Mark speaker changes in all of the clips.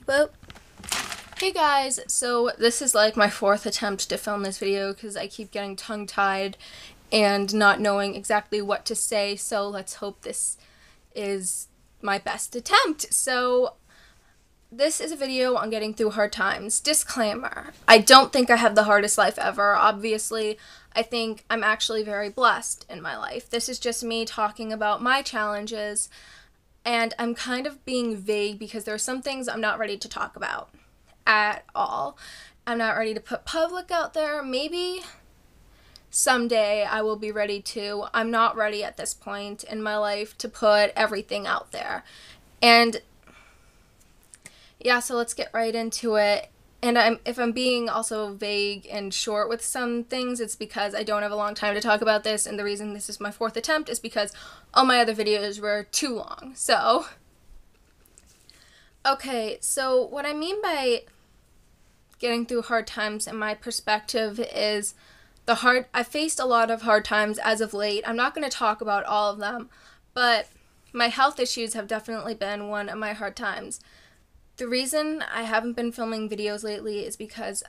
Speaker 1: Well, hey guys, so this is like my fourth attempt to film this video because I keep getting tongue-tied and not knowing exactly what to say, so let's hope this is my best attempt. So this is a video on getting through hard times. Disclaimer, I don't think I have the hardest life ever. Obviously, I think I'm actually very blessed in my life. This is just me talking about my challenges, and I'm kind of being vague because there are some things I'm not ready to talk about at all. I'm not ready to put public out there. Maybe someday I will be ready to. I'm not ready at this point in my life to put everything out there. And yeah, so let's get right into it. And if I'm being also vague and short with some things, it's because I don't have a long time to talk about this, and the reason this is my fourth attempt is because all my other videos were too long. So, okay, so what I mean by getting through hard times in my perspective is I faced a lot of hard times as of late. I'm not going to talk about all of them, but my health issues have definitely been one of my hard times. The reason I haven't been filming videos lately is because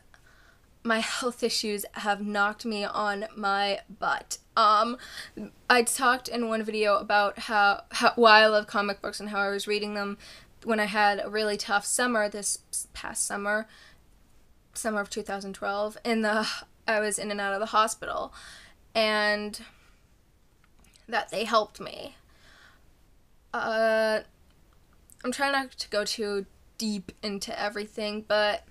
Speaker 1: my health issues have knocked me on my butt. I talked in one video about how why I love comic books and how I was reading them when I had a really tough summer this past summer of 2012, I was in and out of the hospital, and that they helped me. I'm trying not to go too deep into everything, but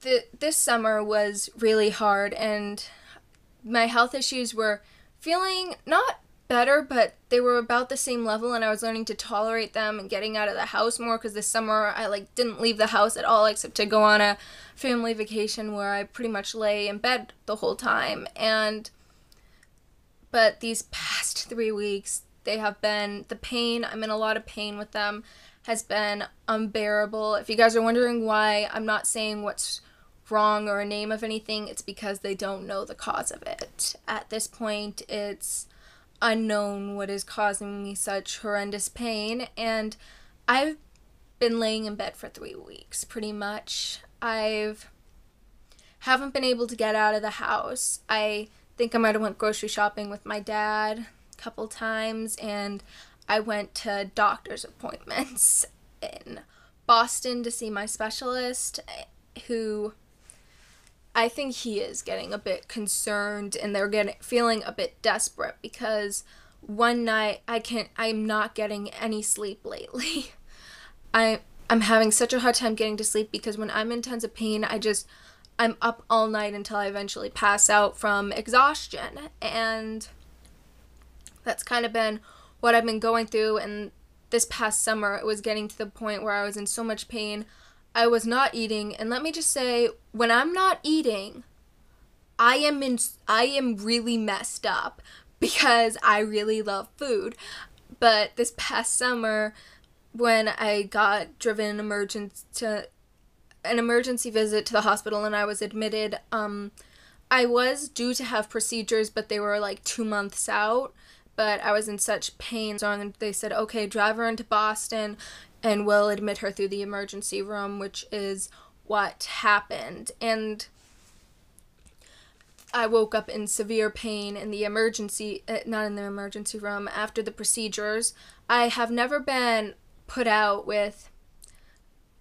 Speaker 1: this summer was really hard, and my health issues were feeling not better, but they were about the same level, and I was learning to tolerate them and getting out of the house more, because this summer I didn't leave the house at all except to go on a family vacation where I pretty much lay in bed the whole time. But these past 3 weeks, they have been, the pain, I'm in a lot of pain with them, has been unbearable. If you guys are wondering why I'm not saying what's wrong or a name of anything, it's because they don't know the cause of it. At this point, it's unknown what is causing me such horrendous pain, and I've been laying in bed for 3 weeks, pretty much. Haven't been able to get out of the house. I think I might have went grocery shopping with my dad a couple times, and I went to doctor's appointments in Boston to see my specialist, who I think he is getting a bit concerned, and they're feeling a bit desperate because one night I'm not getting any sleep lately. I'm having such a hard time getting to sleep because when I'm in tons of pain, I'm up all night until I eventually pass out from exhaustion, and that's kind of been what I've been going through. And this past summer, it was getting to the point where I was in so much pain. I was not eating, and let me just say, when I'm not eating, I am really messed up because I really love food. But this past summer, when I got driven to an emergency visit to the hospital and I was admitted, I was due to have procedures, but they were like 2 months out. But I was in such pain, so they said, okay, drive her into Boston and we'll admit her through the emergency room, which is what happened. And I woke up in severe pain in the not in the emergency room, after the procedures. I have never been put out with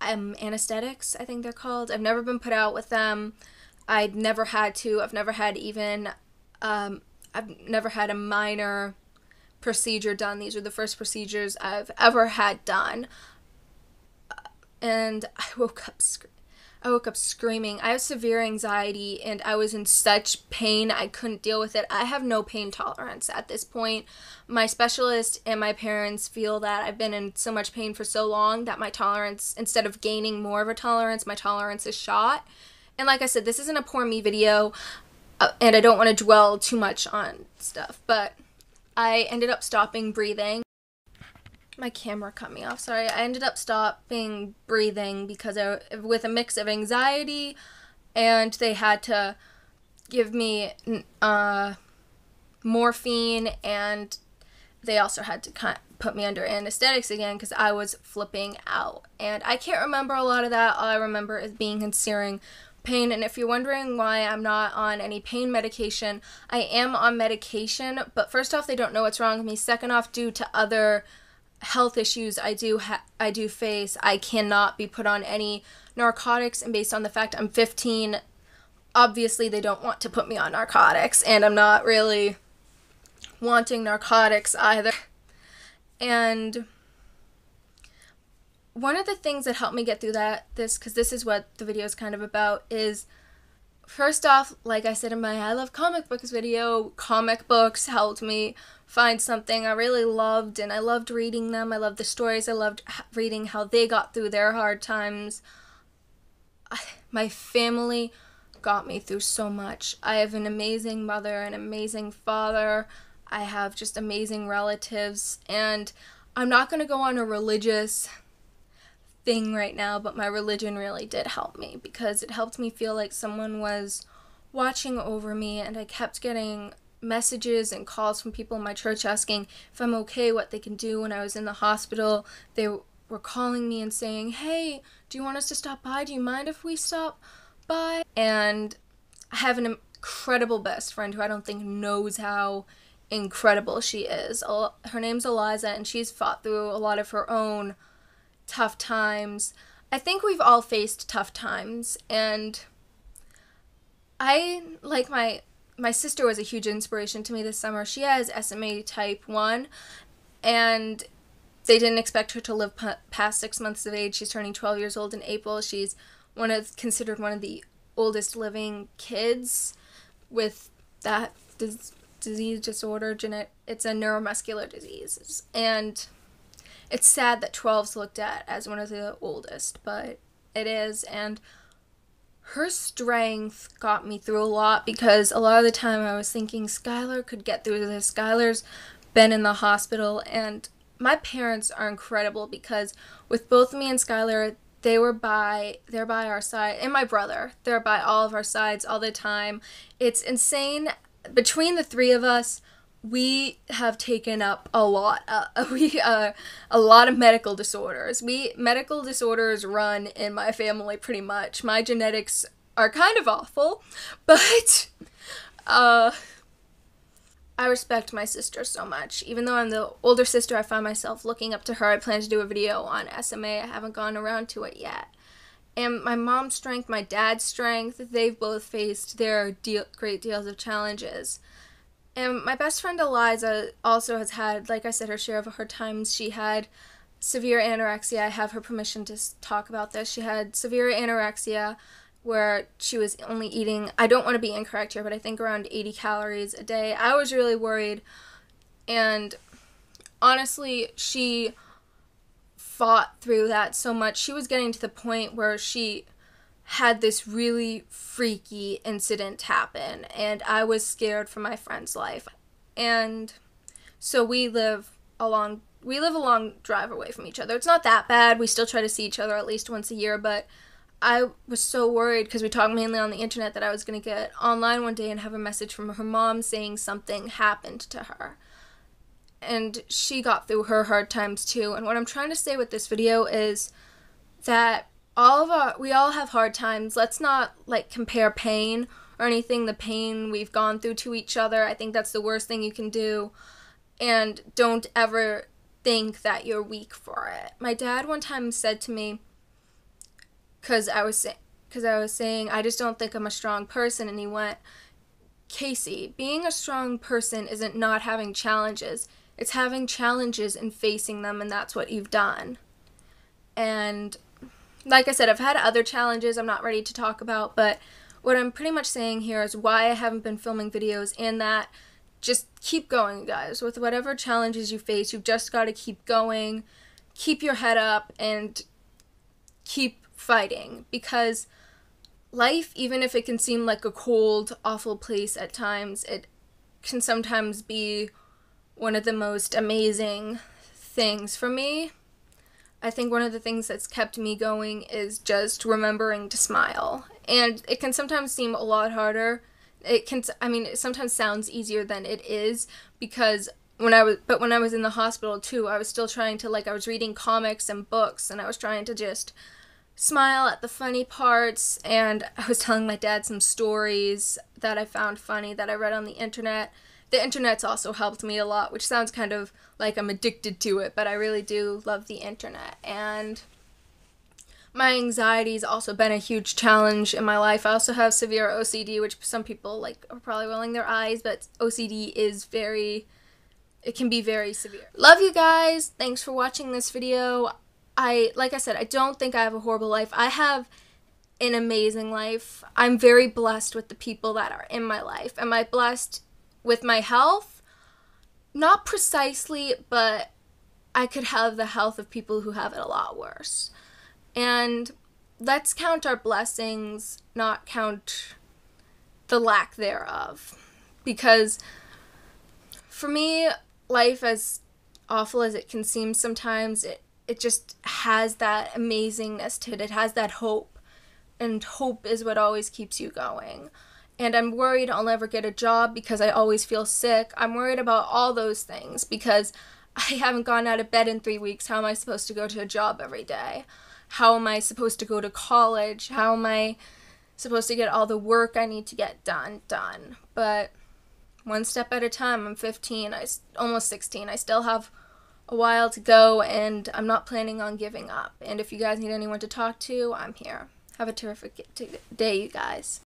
Speaker 1: anesthetics, I think they're called. I've never been put out with them. I've never had to. I've never had a minor procedure done. These are the first procedures I've ever had done. And I woke up screaming. I have severe anxiety, and I was in such pain I couldn't deal with it. I have no pain tolerance at this point. My specialist and my parents feel that I've been in so much pain for so long that my tolerance, instead of gaining more of a tolerance, my tolerance is shot. And like I said, this isn't a poor me video, and I don't want to dwell too much on stuff, but I ended up stopping breathing. My camera cut me off, sorry. I ended up stopping breathing because with a mix of anxiety, and they had to give me morphine, and they also had to put me under anesthetics again because I was flipping out. And I can't remember a lot of that. All I remember is being in searing pain. And if you're wondering why I'm not on any pain medication, I am on medication, but first off, they don't know what's wrong with me. Second off, due to other health issues I do face, I cannot be put on any narcotics, and based on the fact I'm 15, obviously they don't want to put me on narcotics, and I'm not really wanting narcotics either. And one of the things that helped me get through because this is what the video is kind of about, is first off, like I said in my I love comic books video, comic books helped me find something I really loved, and I loved reading them. I loved the stories. I loved reading how they got through their hard times. My family got me through so much. I have an amazing mother, an amazing father. I have just amazing relatives, and I'm not going to go on a religious thing right now, but my religion really did help me because it helped me feel like someone was watching over me, and I kept getting messages and calls from people in my church asking if I'm okay, what they can do. When I was in the hospital, they were calling me and saying, hey, do you want us to stop by? Do you mind if we stop by? And I have an incredible best friend who I don't think knows how incredible she is. Her name's Eliza, and she's fought through a lot of her own tough times. I think we've all faced tough times, and I, like my sister was a huge inspiration to me this summer. She has SMA type 1, and they didn't expect her to live past 6 months of age. She's turning 12 years old in April. She's considered one of the oldest living kids with that disease disorder. It's a neuromuscular disease, and it's sad that 12's looked at as one of the oldest, but it is. And her strength got me through a lot, because a lot of the time I was thinking Skylar could get through this. Skylar's been in the hospital, and my parents are incredible because with both me and Skylar, they're by our side, and my brother, they're by all of our sides all the time. It's insane. Between the three of us, we have taken up a lot of medical disorders. Medical disorders run in my family pretty much. My genetics are kind of awful, but I respect my sister so much. Even though I'm the older sister, I find myself looking up to her. I plan to do a video on SMA. I haven't gone around to it yet. And my mom's strength, my dad's strength, they've both faced their great deals of challenges. And my best friend Eliza also has had, like I said, her share of hard times. She had severe anorexia. I have her permission to talk about this. She had severe anorexia where she was only eating, I don't want to be incorrect here, but I think around 80 calories a day. I was really worried, and honestly, she fought through that so much. She was getting to the point where she had this really freaky incident happen, and I was scared for my friend's life. And so we live a long drive away from each other. It's not that bad. We still try to see each other at least once a year, but I was so worried because we talk mainly on the internet that I was going to get online one day and have a message from her mom saying something happened to her. And she got through her hard times too. And what I'm trying to say with this video is that we all have hard times. Let's not compare pain or anything, the pain we've gone through, to each other. I think that's the worst thing you can do. And don't ever think that you're weak for it. My dad one time said to me, because I was saying I just don't think I'm a strong person, and he went, Casey, being a strong person isn't not having challenges. It's having challenges and facing them, and that's what you've done. And like I said, I've had other challenges I'm not ready to talk about, but what I'm pretty much saying here is why I haven't been filming videos, and that just keep going, guys. With whatever challenges you face, you've just got to keep going, keep your head up, and keep fighting, because life, even if it can seem like a cold, awful place at times, it can sometimes be one of the most amazing things. For me, I think one of the things that's kept me going is just remembering to smile. And it can sometimes seem a lot harder. It sometimes sounds easier than it is, because when I was in the hospital too, I was still trying to, like, I was reading comics and books, and I was trying to just smile at the funny parts, and I was telling my dad some stories that I found funny that I read on the internet. The internet's also helped me a lot, which sounds kind of like I'm addicted to it, but I really do love the internet. And my anxiety's also been a huge challenge in my life. I also have severe OCD, which some people like are probably rolling their eyes, but OCD is it can be very severe. Love you guys. Thanks for watching this video. Like I said, I don't think I have a horrible life. I have an amazing life. I'm very blessed with the people that are in my life. Am I blessed with my health? Not precisely, but I could have the health of people who have it a lot worse. And let's count our blessings, not count the lack thereof. Because for me, life, as awful as it can seem sometimes, it just has that amazingness to it. It has that hope. And hope is what always keeps you going. And I'm worried I'll never get a job because I always feel sick. I'm worried about all those things because I haven't gone out of bed in 3 weeks. How am I supposed to go to a job every day? How am I supposed to go to college? How am I supposed to get all the work I need to get done? But one step at a time. I'm 15, almost 16. I still have a while to go, and I'm not planning on giving up. And if you guys need anyone to talk to, I'm here. Have a terrific day, you guys.